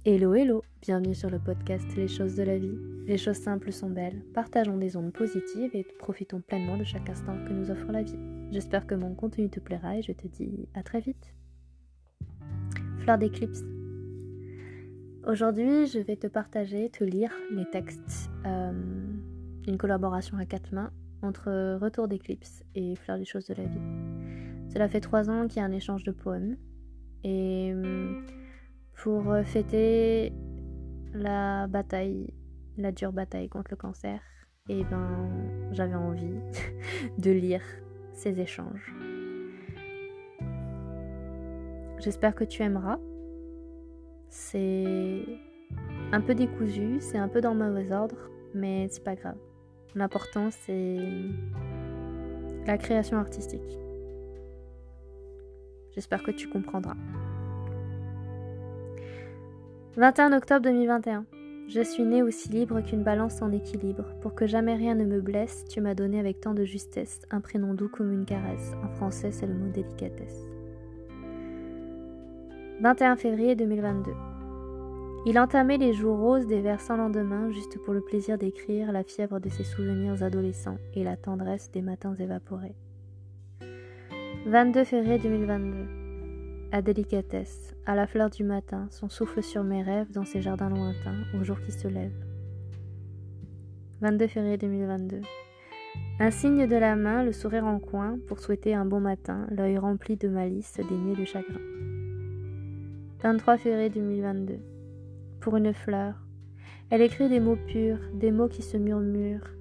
Hello hello, bienvenue sur le podcast Les choses de la vie. Les choses simples sont belles, partageons des ondes positives et profitons pleinement de chaque instant que nous offre la vie. J'espère que mon contenu te plaira et je te dis à très vite. Fleur d'éclipse. Aujourd'hui, je vais te lire les textes d'une collaboration à 4 mains entre Retour d'éclipse et Fleur des choses de la vie. Cela fait 3 ans qu'il y a un échange de poèmes et pour fêter la dure bataille contre le cancer, j'avais envie de lire ces échanges. J'espère que tu aimeras. C'est un peu décousu, c'est un peu dans mauvais ordre, mais c'est pas grave. L'important, c'est la création artistique. J'espère que tu comprendras. 21 octobre 2021. Je suis née aussi libre qu'une balance en équilibre. Pour que jamais rien ne me blesse, tu m'as donné avec tant de justesse un prénom doux comme une caresse. En français, c'est le mot délicatesse. 21 février 2022. Il entamait les jours roses des vers sans lendemain, juste pour le plaisir d'écrire la fièvre de ses souvenirs adolescents et la tendresse des matins évaporés. 22 février 2022. À délicatesse, à la fleur du matin, son souffle sur mes rêves dans ces jardins lointains, au jour qui se lève. 22 février 2022. Un signe de la main, le sourire en coin, pour souhaiter un bon matin, l'œil rempli de malice, dénué de chagrin. 23 février 2022. Pour une fleur. Elle écrit des mots purs, des mots qui se murmurent.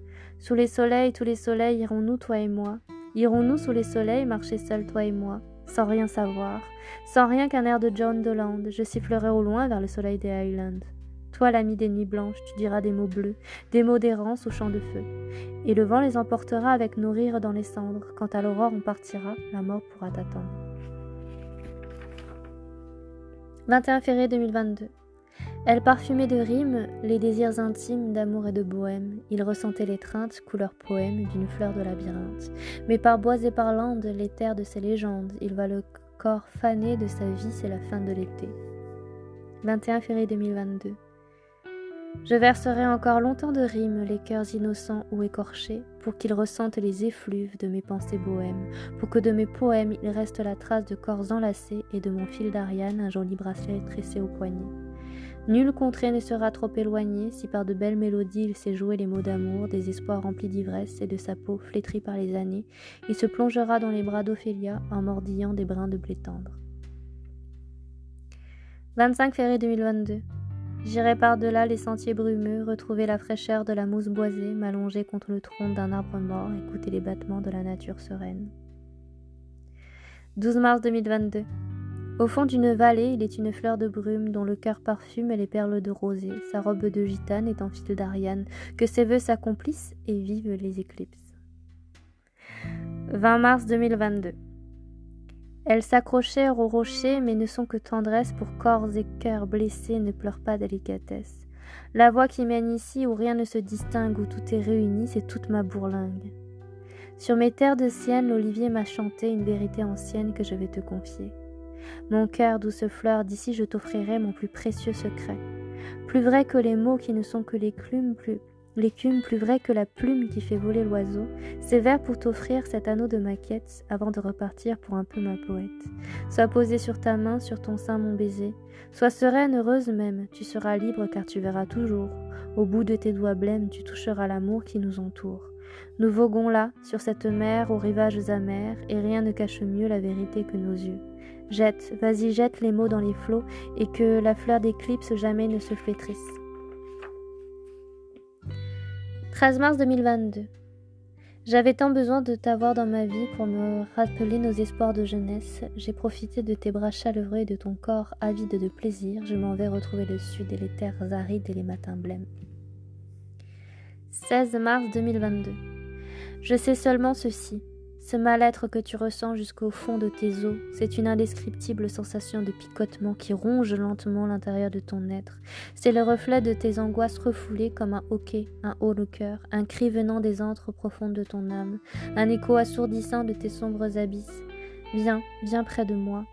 Sous les soleils, tous les soleils, irons-nous, toi et moi? Irons-nous sous les soleils, marcher seuls, toi et moi? Sans rien savoir, sans rien qu'un air de John Doland, je sifflerai au loin vers le soleil des Highlands. Toi, l'ami des nuits blanches, tu diras des mots bleus, des mots d'errance au champ de feu. Et le vent les emportera avec nos rires dans les cendres. Quand à l'aurore on partira, la mort pourra t'attendre. 21 février 2022. Elle parfumait de rimes les désirs intimes d'amour et de bohème. Il ressentait l'étreinte, couleur poème, d'une fleur de labyrinthe. Mais par bois et par landes, les terres de ses légendes, il va le corps fané de sa vie, c'est la fin de l'été. 21 février 2022. Je verserai encore longtemps de rimes les cœurs innocents ou écorchés, pour qu'ils ressentent les effluves de mes pensées bohèmes, pour que de mes poèmes il reste la trace de corps enlacés et de mon fil d'Ariane un joli bracelet tressé au poignet. Nul contrée ne sera trop éloigné si par de belles mélodies il sait jouer les mots d'amour, des espoirs remplis d'ivresse et de sa peau flétrie par les années. Il se plongera dans les bras d'Ophélia en mordillant des brins de blé tendre. 25 février 2022. J'irai par-delà les sentiers brumeux, retrouver la fraîcheur de la mousse boisée, m'allonger contre le tronc d'un arbre mort, écouter les battements de la nature sereine. 12 mars 2022. Au fond d'une vallée, il est une fleur de brume dont le cœur parfume les perles de rosée. Sa robe de gitane est en fil d'Ariane. Que ses vœux s'accomplissent et vivent les éclipses. 20 mars 2022. Elles s'accrochèrent au rocher, mais ne sont que tendresse pour corps et cœurs blessés, ne pleurent pas délicatesse. La voie qui mène ici, où rien ne se distingue, où tout est réuni, c'est toute ma bourlingue. Sur mes terres de sienne, l'olivier m'a chanté une vérité ancienne que je vais te confier. Mon cœur, douce fleur, d'ici je t'offrirai mon plus précieux secret. Plus vrai que les mots qui ne sont que l'écume, plus vrai que la plume qui fait voler l'oiseau, ces vers pour t'offrir cet anneau de maquette avant de repartir pour un peu ma poète. Sois posée sur ta main, sur ton sein mon baiser. Sois sereine, heureuse même, tu seras libre car tu verras toujours. Au bout de tes doigts blêmes, tu toucheras l'amour qui nous entoure. Nous voguons là, sur cette mer, aux rivages amers, et rien ne cache mieux la vérité que nos yeux. Vas-y, jette les mots dans les flots, et que la fleur d'éclipse jamais ne se flétrisse. 13 mars 2022. J'avais tant besoin de t'avoir dans ma vie pour me rappeler nos espoirs de jeunesse. J'ai profité de tes bras chaleureux et de ton corps avide de plaisir. Je m'en vais retrouver le sud et les terres arides et les matins blêmes. 16 mars 2022. Je sais seulement ceci. Ce mal-être que tu ressens jusqu'au fond de tes os, c'est une indescriptible sensation de picotement qui ronge lentement l'intérieur de ton être. C'est le reflet de tes angoisses refoulées comme un hoquet, un haut le cœur, un cri venant des antres profondes de ton âme, un écho assourdissant de tes sombres abysses. Viens, viens près de moi.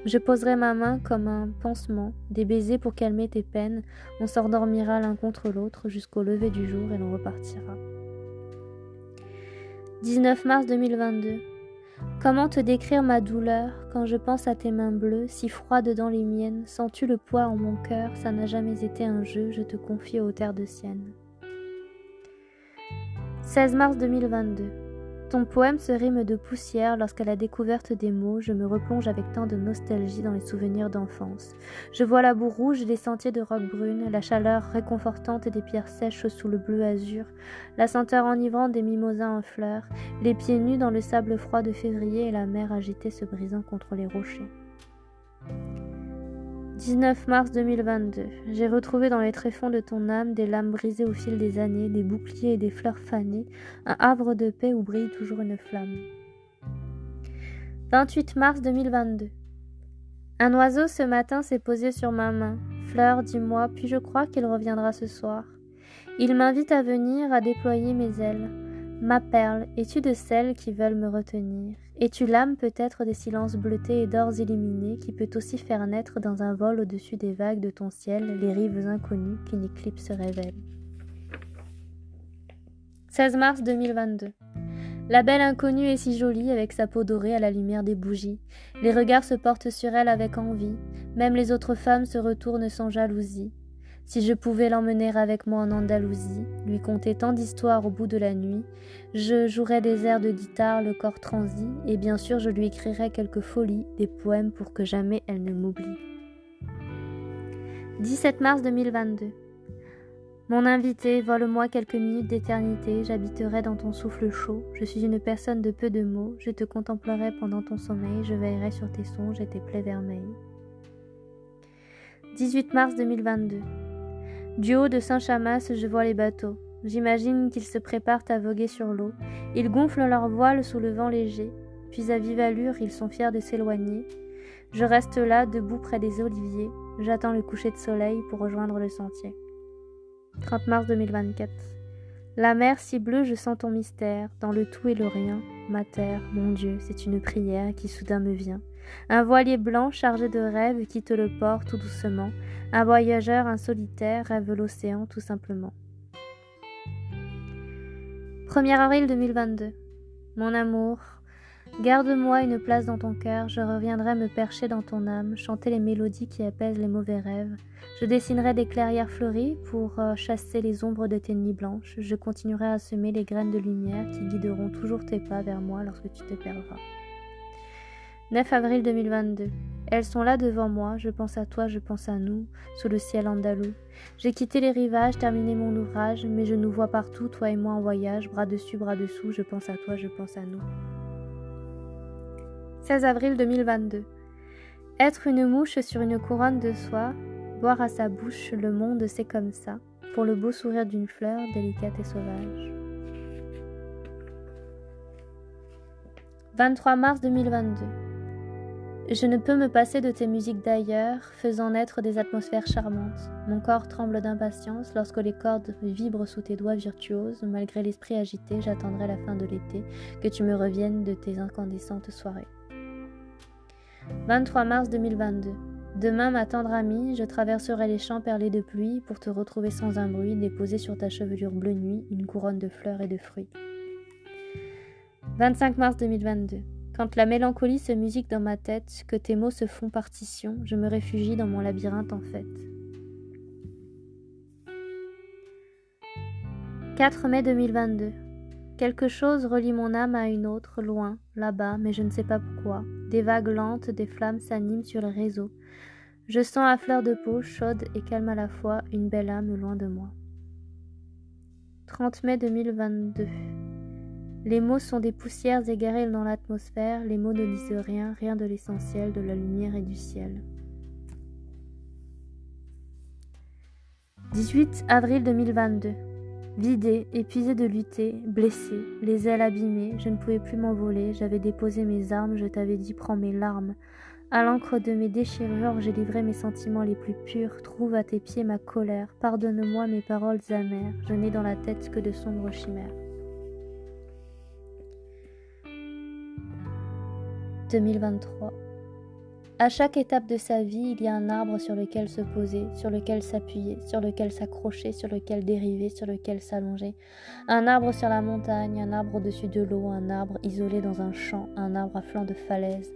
Je poserai ma main comme un pansement, des baisers pour calmer tes peines, on s'endormira l'un contre l'autre jusqu'au lever du jour et l'on repartira. 19 mars 2022. Comment te décrire ma douleur quand je pense à tes mains bleues, si froides dans les miennes, sens-tu le poids en mon cœur, ça n'a jamais été un jeu, je te confie aux terres de Sienne. 16 mars 2022. Ton poème se rime de poussière lorsqu'à la découverte des mots, je me replonge avec tant de nostalgie dans les souvenirs d'enfance. Je vois la boue rouge des sentiers de rocs brunes, la chaleur réconfortante des pierres sèches sous le bleu azur, la senteur enivrante des mimosas en fleurs, les pieds nus dans le sable froid de février et la mer agitée se brisant contre les rochers. 19 mars 2022. J'ai retrouvé dans les tréfonds de ton âme des lames brisées au fil des années, des boucliers et des fleurs fanées, un havre de paix où brille toujours une flamme. 28 mars 2022. Un oiseau ce matin s'est posé sur ma main. Fleur, dis-moi, puis je crois qu'il reviendra ce soir. Il m'invite à venir, à déployer mes ailes. Ma perle, es-tu de celles qui veulent me retenir? Es-tu l'âme peut-être des silences bleutés et d'ors illuminés qui peut aussi faire naître dans un vol au-dessus des vagues de ton ciel les rives inconnues qu'une éclipse révèle? 16 mars 2022. La belle inconnue est si jolie avec sa peau dorée à la lumière des bougies. Les regards se portent sur elle avec envie. Même les autres femmes se retournent sans jalousie. Si je pouvais l'emmener avec moi en Andalousie, lui conter tant d'histoires au bout de la nuit, je jouerais des airs de guitare, le corps transi, et bien sûr je lui écrirais quelques folies, des poèmes pour que jamais elle ne m'oublie. 17 mars 2022. Mon invité, vole-moi quelques minutes d'éternité, j'habiterai dans ton souffle chaud, je suis une personne de peu de mots, je te contemplerai pendant ton sommeil, je veillerai sur tes songes et tes plaies vermeilles. 18 mars 2022. Du haut de Saint-Chamas, je vois les bateaux. J'imagine qu'ils se préparent à voguer sur l'eau. Ils gonflent leurs voiles sous le vent léger, puis à vive allure, ils sont fiers de s'éloigner. Je reste là, debout près des oliviers. J'attends le coucher de soleil pour rejoindre le sentier. 30 mars 2024. La mer si bleue, je sens ton mystère, dans le tout et le rien. Ma terre, mon Dieu, c'est une prière qui soudain me vient. Un voilier blanc chargé de rêves quitte le port tout doucement. Un voyageur, un solitaire, rêve l'océan tout simplement. 1er avril 2022. Mon amour, garde-moi une place dans ton cœur, je reviendrai me percher dans ton âme, chanter les mélodies qui apaisent les mauvais rêves. Je dessinerai des clairières fleuries pour chasser les ombres de tes nuits blanches. Je continuerai à semer les graines de lumière qui guideront toujours tes pas vers moi lorsque tu te perdras. 9 avril 2022. Elles sont là devant moi, je pense à toi, je pense à nous, sous le ciel andalou. J'ai quitté les rivages, terminé mon ouvrage, mais je nous vois partout, toi et moi en voyage, bras dessus, bras dessous, je pense à toi, je pense à nous. 16 avril 2022. Être une mouche sur une couronne de soie, boire à sa bouche le monde, c'est comme ça, pour le beau sourire d'une fleur délicate et sauvage. 23 mars 2022. Je ne peux me passer de tes musiques d'ailleurs, faisant naître des atmosphères charmantes. Mon corps tremble d'impatience lorsque les cordes vibrent sous tes doigts virtuoses. Malgré l'esprit agité, j'attendrai la fin de l'été, que tu me reviennes de tes incandescentes soirées. 23 mars 2022. Demain, ma tendre amie, je traverserai les champs perlés de pluie pour te retrouver sans un bruit, déposer sur ta chevelure bleu nuit une couronne de fleurs et de fruits. 25 mars 2022. Quand la mélancolie se musique dans ma tête, que tes mots se font partition, je me réfugie dans mon labyrinthe en fête. 4 mai 2022. Quelque chose relie mon âme à une autre, loin, là-bas, mais je ne sais pas pourquoi. Des vagues lentes, des flammes s'animent sur le réseau. Je sens à fleur de peau, chaude et calme à la fois, une belle âme loin de moi. 30 mai 2022. Les mots sont des poussières égarées dans l'atmosphère, les mots ne disent rien, rien de l'essentiel, de la lumière et du ciel. 18 avril 2022. Vidé, épuisé de lutter, blessé, les ailes abîmées, je ne pouvais plus m'envoler, j'avais déposé mes armes, je t'avais dit prends mes larmes. À l'encre de mes déchirures, j'ai livré mes sentiments les plus purs, trouve à tes pieds ma colère, pardonne-moi mes paroles amères, je n'ai dans la tête que de sombres chimères. 2023. À chaque étape de sa vie, il y a un arbre sur lequel se poser, sur lequel s'appuyer, sur lequel s'accrocher, sur lequel dériver, sur lequel s'allonger. Un arbre sur la montagne, un arbre au-dessus de l'eau, un arbre isolé dans un champ, un arbre à flanc de falaise.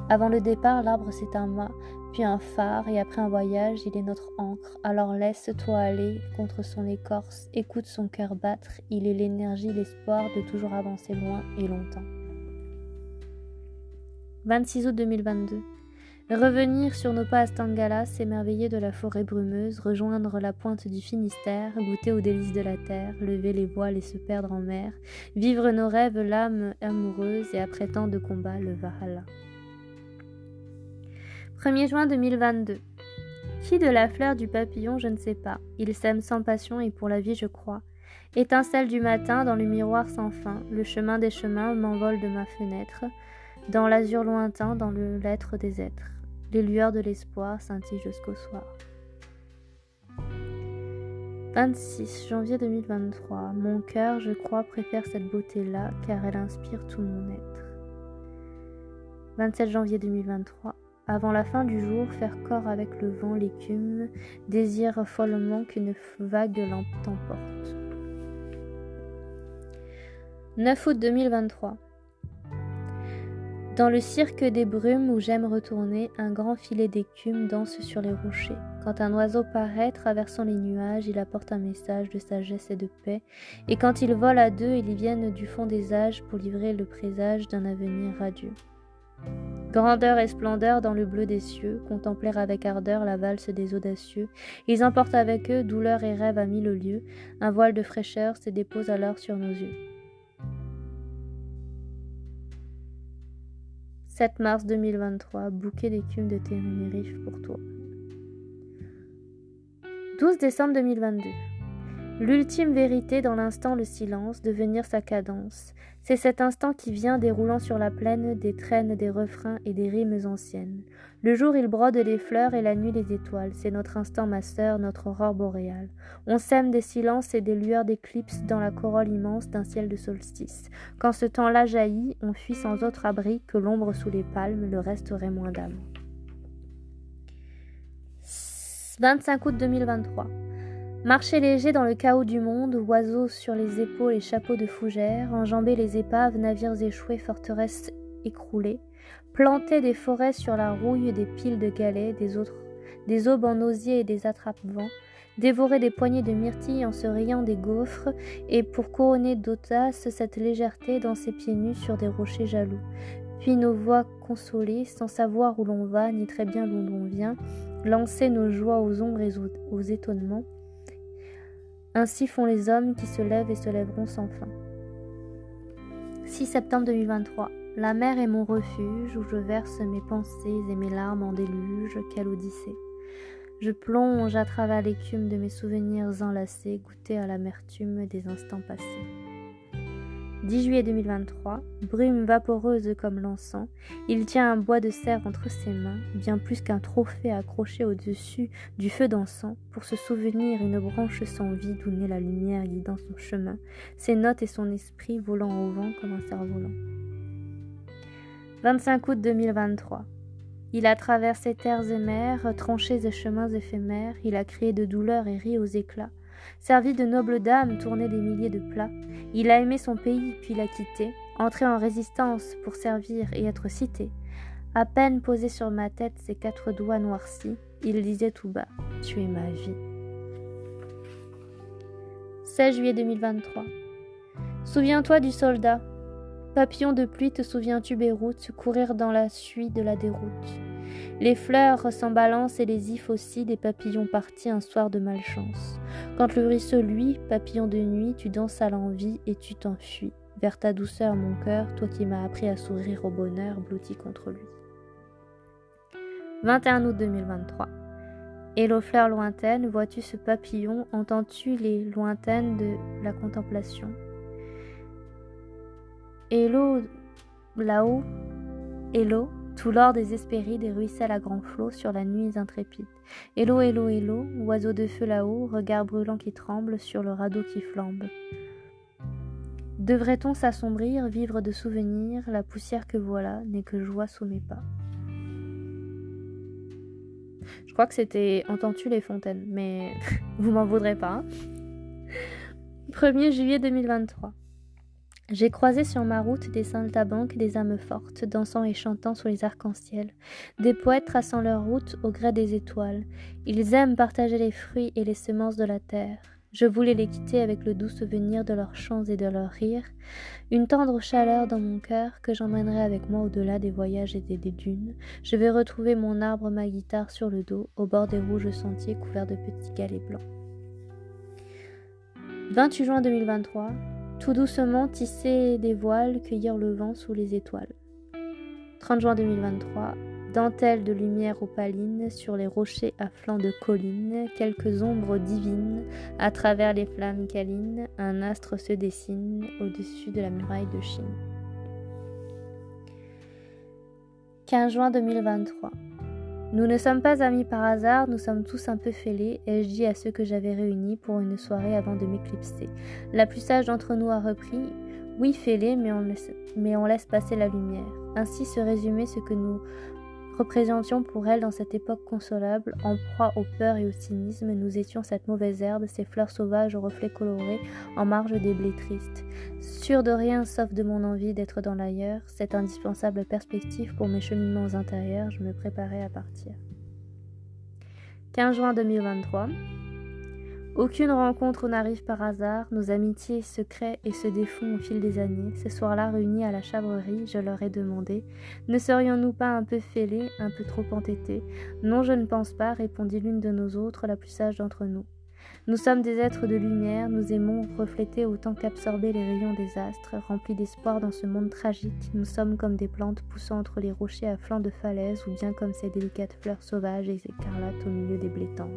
Avant le départ, l'arbre c'est un mât, puis un phare, et après un voyage, il est notre ancre. Alors laisse-toi aller contre son écorce, écoute son cœur battre, il est l'énergie, l'espoir de toujours avancer loin et longtemps. 26 août 2022. Revenir sur nos pas à Stangala, s'émerveiller de la forêt brumeuse, rejoindre la pointe du Finistère, goûter aux délices de la terre, lever les voiles et se perdre en mer, vivre nos rêves, l'âme amoureuse et après tant de combats, le Valhalla. 1er juin 2022. Qui de la fleur du papillon, je ne sais pas. Il s'aime sans passion et pour la vie, je crois. Étincelle du matin dans le miroir sans fin, le chemin des chemins m'envole de ma fenêtre, dans l'azur lointain, dans le l'être des êtres. Les lueurs de l'espoir scintillent jusqu'au soir. 26 janvier 2023. Mon cœur, je crois, préfère cette beauté-là, car elle inspire tout mon être. 27 janvier 2023. Avant la fin du jour, faire corps avec le vent, l'écume, désire follement qu'une vague t'emporte. 9 août 2023. Dans le cirque des brumes où j'aime retourner, un grand filet d'écume danse sur les rochers. Quand un oiseau paraît, traversant les nuages, il apporte un message de sagesse et de paix. Et quand ils volent à deux, ils viennent du fond des âges pour livrer le présage d'un avenir radieux. Grandeur et splendeur dans le bleu des cieux, contempler avec ardeur la valse des audacieux. Ils emportent avec eux douleur et rêve à mille lieues. Un voile de fraîcheur se dépose alors sur nos yeux. 7 mars 2023, bouquet d'écume de Tenerife pour toi. 12 décembre 2022. L'ultime vérité dans l'instant, le silence, devenir sa cadence. C'est cet instant qui vient déroulant sur la plaine des traînes, des refrains et des rimes anciennes. Le jour il brode les fleurs et la nuit les étoiles. C'est notre instant, ma sœur, notre aurore boréale. On sème des silences et des lueurs d'éclipse dans la corolle immense d'un ciel de solstice. Quand ce temps-là jaillit, on fuit sans autre abri que l'ombre sous les palmes, le reste aurait moins d'âme. 25 août 2023. Marcher léger dans le chaos du monde, oiseaux sur les épaules et chapeaux de fougères, enjamber les épaves, navires échoués, forteresses écroulées, planter des forêts sur la rouille, des piles de galets, des aubes en osier et des attrape-vents, dévorer des poignées de myrtilles en se riant des gaufres, et pour couronner d'audace cette légèreté dans ses pieds nus sur des rochers jaloux. Puis nos voix consolées, sans savoir où l'on va, ni très bien d'où l'on vient, lancer nos joies aux ombres et aux étonnements. Ainsi font les hommes qui se lèvent et se lèveront sans fin. 6 septembre 2023. La mer est mon refuge où je verse mes pensées et mes larmes en déluge, quelle odyssée. Je plonge à travers l'écume de mes souvenirs enlacés, goûter à l'amertume des instants passés. 10 juillet 2023, brume vaporeuse comme l'encens, il tient un bois de serre entre ses mains, bien plus qu'un trophée accroché au-dessus du feu d'encens, pour se souvenir une branche sans vie d'où naît la lumière guidant son chemin, ses notes et son esprit volant au vent comme un cerf-volant. 25 août 2023. Il a traversé terres et mers, tranchées et chemins éphémères, il a créé de douleurs et ri aux éclats. Servi de nobles dames, tourné des milliers de plats. Il a aimé son pays, puis l'a quitté, entré en résistance pour servir et être cité. À peine posé sur ma tête ses 4 doigts noircis, il disait tout bas « Tu es ma vie ». 16 juillet 2023. Souviens-toi du soldat. Papillon de pluie, te souviens-tu Beyrouth, courir dans la suie de la déroute. Les fleurs s'en balancent et les ifs aussi, des papillons partis un soir de malchance. Quand le ruisseau luit, papillon de nuit, tu danses à l'envie et tu t'enfuis. Vers ta douceur, mon cœur, toi qui m'as appris à sourire au bonheur, blotti contre lui. 21 août 2023. Hello fleur lointaine, vois-tu ce papillon, entends-tu les lointaines de la contemplation? Hello, là-haut, hello, tout l'or des Hespérides des ruisselles à grands flots sur la nuit intrépide. Hello, hello, hello, oiseau de feu là-haut, regard brûlant qui tremble sur le radeau qui flambe. Devrait-on s'assombrir, vivre de souvenirs, la poussière que voilà n'est que joie sous mes pas. Je crois que c'était Entends-tu les fontaines, mais vous m'en voudrez pas. Hein. 1er juillet 2023. J'ai croisé sur ma route des saltimbanques, des âmes fortes, dansant et chantant sous les arcs-en-ciel, des poètes traçant leur route au gré des étoiles. Ils aiment partager les fruits et les semences de la terre. Je voulais les quitter avec le doux souvenir de leurs chants et de leurs rires, une tendre chaleur dans mon cœur que j'emmènerai avec moi au-delà des voyages et des dunes. Je vais retrouver mon arbre, ma guitare sur le dos, au bord des rouges sentiers couverts de petits galets blancs. 28 juin 2023. Tout doucement tisser des voiles, cueillir le vent sous les étoiles. 30 juin 2023. Dentelle de lumière opalines sur les rochers à flanc de collines, quelques ombres divines à travers les flammes câlines, un astre se dessine au-dessus de la muraille de Chine. 15 juin 2023. Nous ne sommes pas amis par hasard, nous sommes tous un peu fêlés, ai-je dit à ceux que j'avais réunis pour une soirée avant de m'éclipser. La plus sage d'entre nous a repris « Oui, fêlés, mais on laisse passer la lumière ». Ainsi se résumait ce que nous représentions pour elle dans cette époque consolable, en proie aux peurs et au cynisme. Nous étions cette mauvaise herbe, ces fleurs sauvages aux reflets colorés, en marge des blés tristes. Sûre de rien sauf de mon envie d'être dans l'ailleurs, cette indispensable perspective pour mes cheminements intérieurs, je me préparais à partir. 15 juin 2023. Aucune rencontre n'arrive par hasard, nos amitiés se créent et se défont au fil des années. Ce soir-là, réunis à la Chavrerie, je leur ai demandé « Ne serions-nous pas un peu fêlés, un peu trop entêtés ?»« Non, je ne pense pas, répondit l'une de nos autres, la plus sage d'entre nous. Nous sommes des êtres de lumière, nous aimons refléter autant qu'absorber les rayons des astres, remplis d'espoir dans ce monde tragique. Nous sommes comme des plantes poussant entre les rochers à flanc de falaise, ou bien comme ces délicates fleurs sauvages et écarlates au milieu des blés tendres,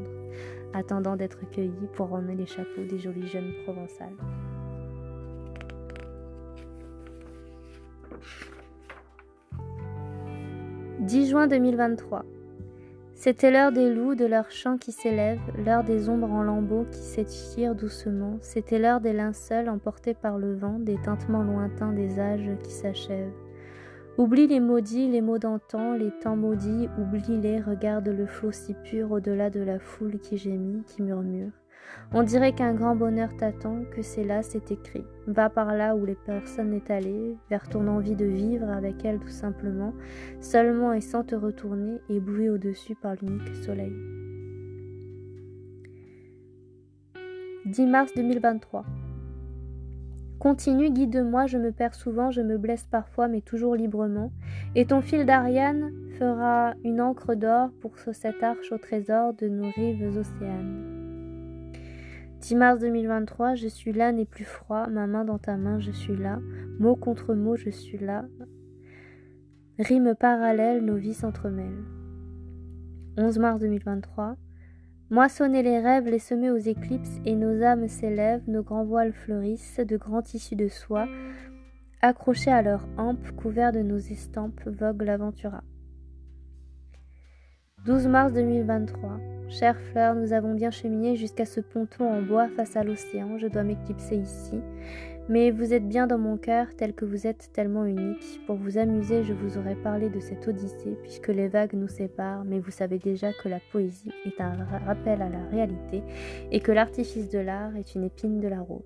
attendant d'être cueillis pour orner les chapeaux des jolies jeunes provençales. « 10 juin 2023. C'était l'heure des loups, de leurs chants qui s'élèvent, l'heure des ombres en lambeaux qui s'étirent doucement. C'était l'heure des linceuls emportés par le vent, des tintements lointains des âges qui s'achèvent. Oublie les maudits, les mots d'antan, les temps maudits, oublie-les, regarde le flot si pur au-delà de la foule qui gémit, qui murmure. On dirait qu'un grand bonheur t'attend, que c'est là, c'est écrit. Va par là où les personnes n'est allée, vers ton envie de vivre avec elles tout simplement, seulement et sans te retourner, ébloui au-dessus par l'unique soleil. 10 mars 2023. Continue, guide-moi, je me perds souvent, je me blesse parfois, mais toujours librement. Et ton fil d'Ariane fera une encre d'or pour cette arche au trésor de nos rives océanes. 10 mars 2023, je suis là, n'est plus froid, ma main dans ta main, je suis là, mot contre mot, je suis là. Rimes parallèles, nos vies s'entremêlent. 11 mars 2023, moissonner les rêves, les semer aux éclipses, et nos âmes s'élèvent, nos grands voiles fleurissent, de grands tissus de soie, accrochés à leur hampe, couverts de nos estampes, vogue l'aventura. 12 mars 2023. Chère fleur, nous avons bien cheminé jusqu'à ce ponton en bois face à l'océan, je dois m'éclipser ici. Mais vous êtes bien dans mon cœur, tel que vous êtes tellement unique. Pour vous amuser, je vous aurais parlé de cette odyssée, puisque les vagues nous séparent, mais vous savez déjà que la poésie est un rappel à la réalité, et que l'artifice de l'art est une épine de la rose.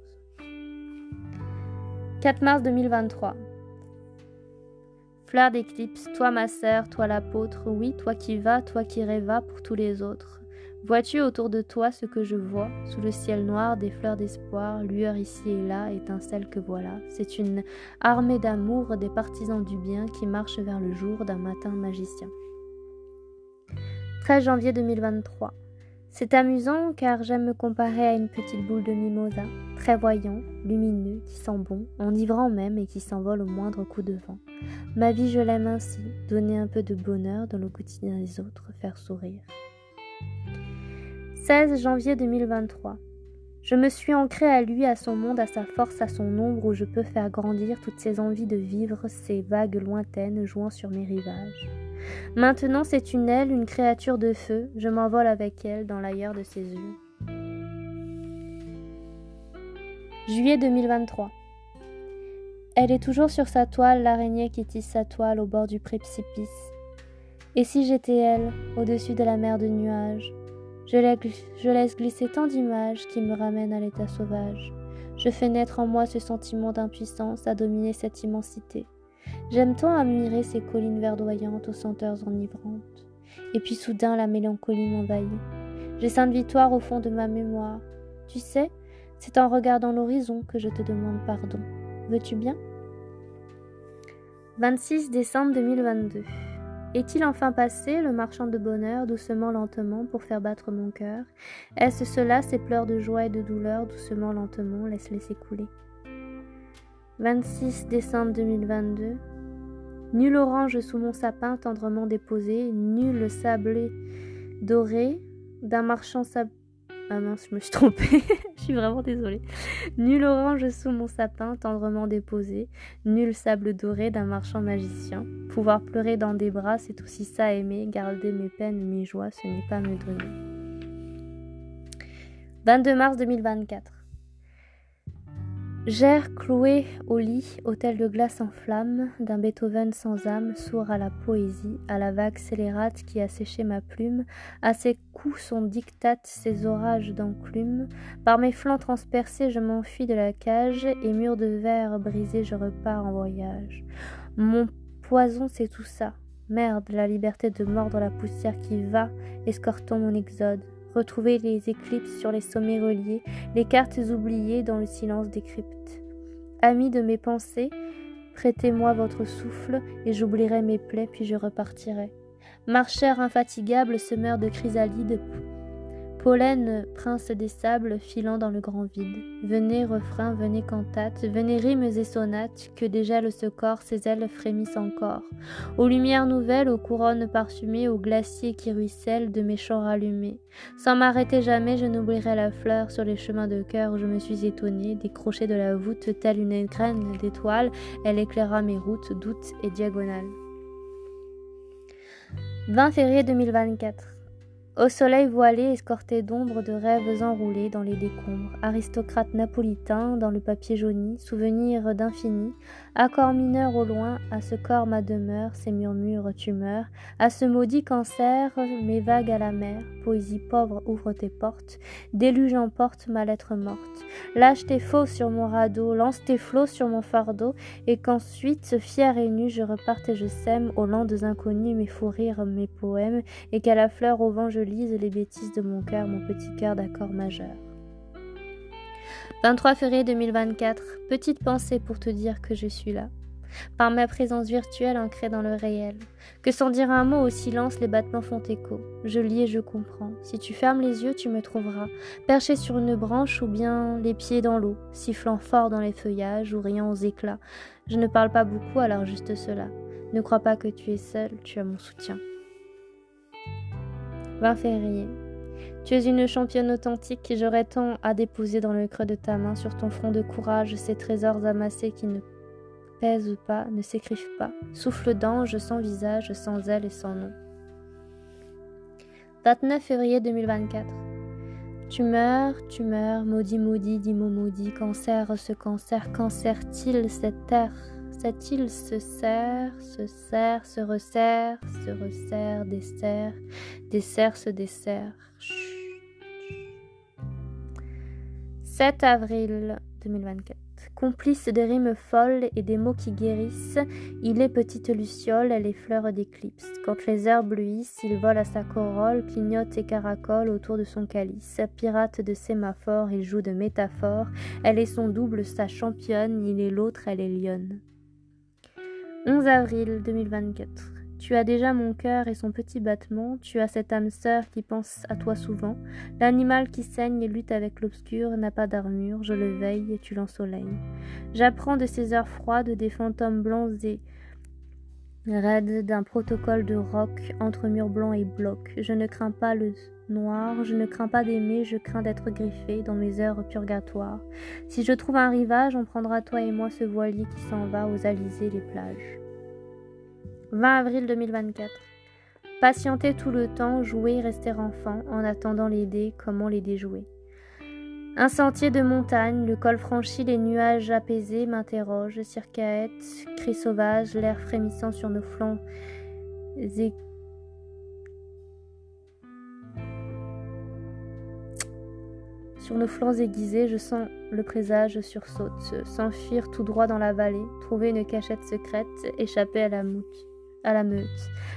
4 mars 2023. Fleur d'éclipse, toi ma sœur, toi l'apôtre, oui, toi qui vas, toi qui rêvas pour tous les autres. Vois-tu autour de toi ce que je vois, sous le ciel noir, des fleurs d'espoir, lueur ici et là, étincelle que voilà. C'est une armée d'amour, des partisans du bien qui marchent vers le jour d'un matin magicien. 13 janvier 2023. C'est amusant car j'aime me comparer à une petite boule de mimosa, très voyant, lumineux, qui sent bon, enivrant même et qui s'envole au moindre coup de vent. Ma vie je l'aime ainsi, donner un peu de bonheur dans le quotidien des autres, faire sourire. 16 janvier 2023. Je me suis ancrée à lui, à son monde, à sa force, à son ombre où je peux faire grandir toutes ces envies de vivre, ces vagues lointaines jouant sur mes rivages. Maintenant c'est une aile, une créature de feu, je m'envole avec elle dans l'ailleurs de ses yeux. Juillet 2023. Elle est toujours sur sa toile, l'araignée qui tisse sa toile au bord du précipice. Et si j'étais elle, au-dessus de la mer de nuages, je laisse glisser tant d'images qui me ramènent à l'état sauvage. Je fais naître en moi ce sentiment d'impuissance à dominer cette immensité. J'aime tant admirer ces collines verdoyantes aux senteurs enivrantes. Et puis soudain la mélancolie m'envahit. J'ai Sainte Victoire au fond de ma mémoire. Tu sais, c'est en regardant l'horizon que je te demande pardon. Veux-tu bien ? 26 décembre 2022. Est-il enfin passé, le marchand de bonheur, doucement, lentement, pour faire battre mon cœur ? Est-ce cela, ces pleurs de joie et de douleur, doucement, lentement, laisse-les s'écouler ? 26 décembre 2022. Nul orange sous mon sapin tendrement déposé, nul sablé doré d'un marchand Ah mince, je me suis trompée, je suis vraiment désolée. Nul orange sous mon sapin tendrement déposé, nul sable doré d'un marchand magicien. Pouvoir pleurer dans des bras, c'est aussi ça aimer, garder mes peines, mes joies, ce n'est pas me donner. 22 mars 2024. J'erre cloué au lit, hôtel de glace en flammes, d'un Beethoven sans âme, sourd à la poésie, à la vague scélérate qui a séché ma plume, à ses coups son diktat, ses orages d'enclume. Par mes flancs transpercés, je m'enfuis de la cage, et mur de verre brisé, je repars en voyage. Mon poison, c'est tout ça. Merde, la liberté de mordre la poussière qui va, escortant mon exode. Retrouver les éclipses sur les sommets reliés, les cartes oubliées dans le silence des cryptes. Amis de mes pensées, prêtez-moi votre souffle et j'oublierai mes plaies puis je repartirai. Marcheur infatigable, semeur de chrysalides, pollen, prince des sables, filant dans le grand vide. Venez refrain, venez cantate, venez rimes et sonates, que dégèle ce corps, ses ailes frémissent encore. Aux lumières nouvelles, aux couronnes parfumées, aux glaciers qui ruissellent de mes chants rallumés. Sans m'arrêter jamais, je n'oublierai la fleur sur les chemins de cœur où je me suis étonnée, décrochée de la voûte, telle une graine d'étoile, elle éclaira mes routes, doutes et diagonales. 20 février 2024. Au soleil voilé, escorté d'ombres de rêves enroulés dans les décombres, aristocrate napolitain dans le papier jauni, souvenir d'infini, accord mineur au loin, à ce corps ma demeure, ses murmures tumeurs, à ce maudit cancer, mes vagues à la mer, poésie pauvre ouvre tes portes, déluge emporte ma lettre morte, lâche tes faux sur mon radeau, lance tes flots sur mon fardeau, et qu'ensuite, fière et nue, je reparte et je sème aux landes inconnues mes fous rires, mes poèmes, et qu'à la fleur au vent je lise les bêtises de mon cœur, mon petit cœur d'accord majeur. 23 février 2024. Petite pensée pour te dire que je suis là. Par ma présence virtuelle ancrée dans le réel. Que sans dire un mot au silence, les battements font écho. Je lis et je comprends. Si tu fermes les yeux, tu me trouveras. Perché sur une branche ou bien les pieds dans l'eau, sifflant fort dans les feuillages ou riant aux éclats. Je ne parle pas beaucoup, alors juste cela. Ne crois pas que tu es seul, tu as mon soutien. 20 février. Tu es une championne authentique, j'aurais tant à déposer dans le creux de ta main, sur ton front de courage, ces trésors amassés qui ne pèsent pas, ne s'écrivent pas. Souffle d'ange, sans visage, sans aile et sans nom. 29 février 2024. Tu meurs, maudit, maudit, dit mot maudit, cancer, ce cancer, cancer-t-il cette terre? Cette île se serre, se resserre, dessert, se dessert. 7 avril 2024. Complice des rimes folles et des mots qui guérissent, il est petite luciole, elle est fleur d'éclipse. Quand les herbes bleuissent, il vole à sa corolle, clignote et caracole autour de son calice. Pirate de sémaphore, il joue de métaphores, elle est son double, sa championne, il est l'autre, elle est lionne. 11 avril 2024. Tu as déjà mon cœur et son petit battement, tu as cette âme sœur qui pense à toi souvent. L'animal qui saigne et lutte avec l'obscur n'a pas d'armure, je le veille et tu l'ensoleilles. J'apprends de ces heures froides des fantômes blancs et raides d'un protocole de roc entre murs blancs et blocs. Je ne crains pas le noir, je ne crains pas d'aimer, je crains d'être griffé dans mes heures purgatoires. Si je trouve un rivage, on prendra toi et moi ce voilier qui s'en va aux alizés les plages. 20 avril 2024. Patienter tout le temps, jouer, rester enfant, en attendant les dés, comment les déjouer. Un sentier de montagne, le col franchi, les nuages apaisés m'interrogent, circaètes, cris sauvages, l'air frémissant sur nos flancs sur nos flancs aiguisés, je sens le présage sursaute, s'enfuir tout droit dans la vallée, trouver une cachette secrète, échapper à la meute.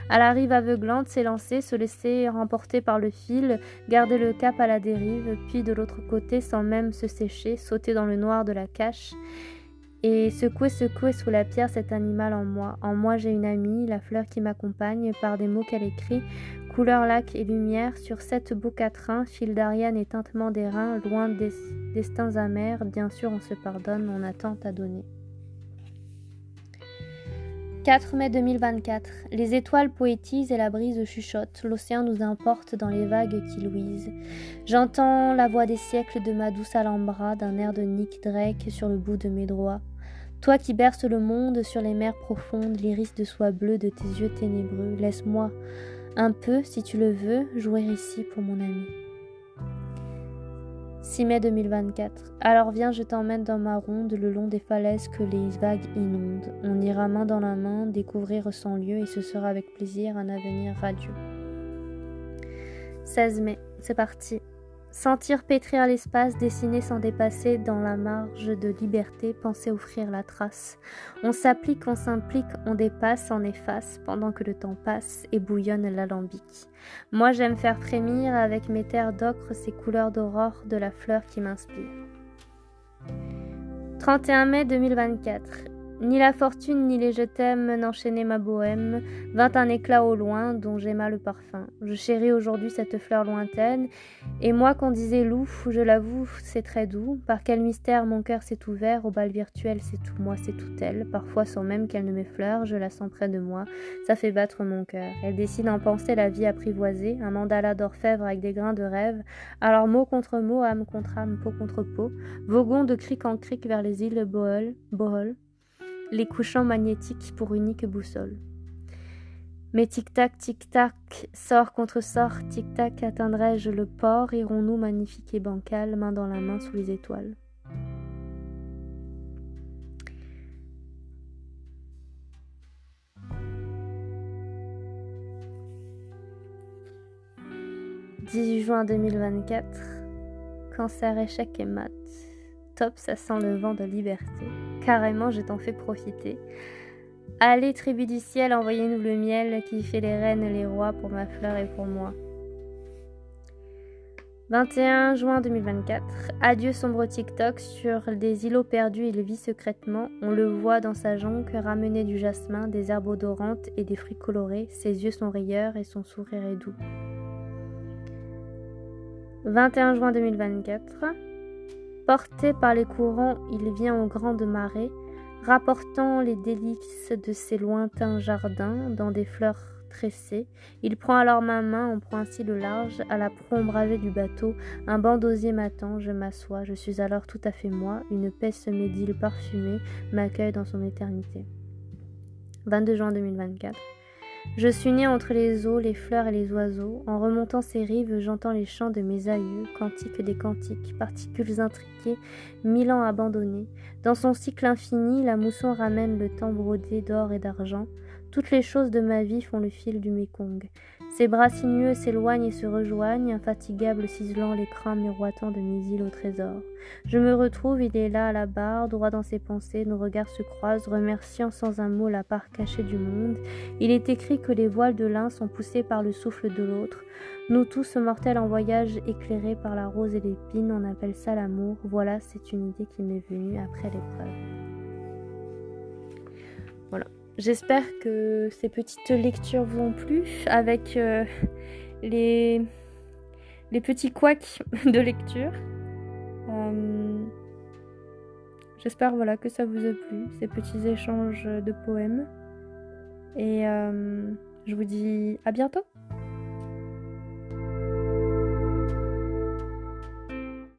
À la rive aveuglante, s'élancer, se laisser remporter par le fil, garder le cap à la dérive, puis de l'autre côté, sans même se sécher, sauter dans le noir de la cache, et secouer sous la pierre cet animal en moi. En moi, j'ai une amie, la fleur qui m'accompagne, par des mots qu'elle écrit, couleur, lac et lumière, sur 7 beaux quatrains, fil d'Ariane et tintement d'airain, loin des destins amers, bien sûr on se pardonne, on a tant à donner. 4 mai 2024. Les étoiles poétisent et la brise chuchote, l'océan nous importe dans les vagues qui luisent. J'entends la voix des siècles de ma douce Alhambra, d'un air de Nick Drake sur le bout de mes doigts. Toi qui berces le monde sur les mers profondes, l'iris de soie bleue de tes yeux ténébreux, laisse-moi un peu, si tu le veux, jouer ici pour mon ami. 6 mai 2024. Alors viens, je t'emmène dans ma ronde le long des falaises que les vagues inondent. On ira main dans la main découvrir son lieu et ce sera avec plaisir un avenir radieux. 16 mai. C'est parti. Sentir pétrir l'espace, dessiner sans dépasser dans la marge de liberté, penser offrir la trace. On s'applique, on s'implique, on dépasse, on efface, pendant que le temps passe et bouillonne l'alambic. Moi j'aime faire frémir avec mes terres d'ocre ces couleurs d'aurore de la fleur qui m'inspire. 31 mai 2024. Ni la fortune ni les je t'aime n'enchaînaient ma bohème, vint un éclat au loin dont j'aima le parfum. Je chéris aujourd'hui cette fleur lointaine, et moi qu'on disait loup, je l'avoue, c'est très doux. Par quel mystère mon cœur s'est ouvert, au bal virtuel c'est tout moi, c'est tout elle. Parfois sans même qu'elle ne m'effleure, je la sens près de moi, ça fait battre mon cœur. Elle dessine en pensée la vie apprivoisée, un mandala d'orfèvre avec des grains de rêve. Alors mot contre mot, âme contre âme, peau contre peau, voguons de cric en cric vers les îles Bohol, les couchants magnétiques pour unique boussole. Mais tic-tac, sort contre sort, tic-tac, atteindrai-je le port, irons-nous magnifiques et bancales, main dans la main sous les étoiles. « 18 juin 2024, cancer, échec et mat. Top, ça sent le vent de liberté. Carrément, je t'en fais profiter. Allez, tribu du ciel, envoyez-nous le miel qui fait les reines et les rois pour ma fleur et pour moi. 21 juin 2024. Adieu sombre TikTok, sur des îlots perdus il vit secrètement. On le voit dans sa jonque ramener du jasmin, des herbes odorantes et des fruits colorés. Ses yeux sont rieurs et son sourire est doux. 21 juin 2024. Porté par les courants, il vient aux grandes marées, rapportant les délices de ses lointains jardins dans des fleurs tressées. Il prend alors ma main, on prend ainsi le large, à la proue ombragée du bateau. Un banc d'osier m'attend, je m'assois, je suis alors tout à fait moi. Une paix semée d'îles parfumées m'accueille dans son éternité. 22 juin 2024. Je suis née entre les eaux, les fleurs et les oiseaux. En remontant ces rives, j'entends les chants de mes aïeux, cantiques des cantiques, particules intriquées, 1000 ans abandonnés. Dans son cycle infini, la mousson ramène le temps brodé d'or et d'argent. Toutes les choses de ma vie font le fil du Mékong. Ses bras sinueux s'éloignent et se rejoignent, infatigables ciselant l'écran miroitant de mes îles au trésor. Je me retrouve, il est là à la barre, droit dans ses pensées, nos regards se croisent, remerciant sans un mot la part cachée du monde. Il est écrit que les voiles de l'un sont poussés par le souffle de l'autre. Nous tous, mortels en voyage, éclairés par la rose et l'épine, on appelle ça l'amour. Voilà, c'est une idée qui m'est venue après l'épreuve. Voilà. J'espère que ces petites lectures vous ont plu, avec les petits couacs de lecture. J'espère que ça vous a plu, ces petits échanges de poèmes. Et je vous dis à bientôt.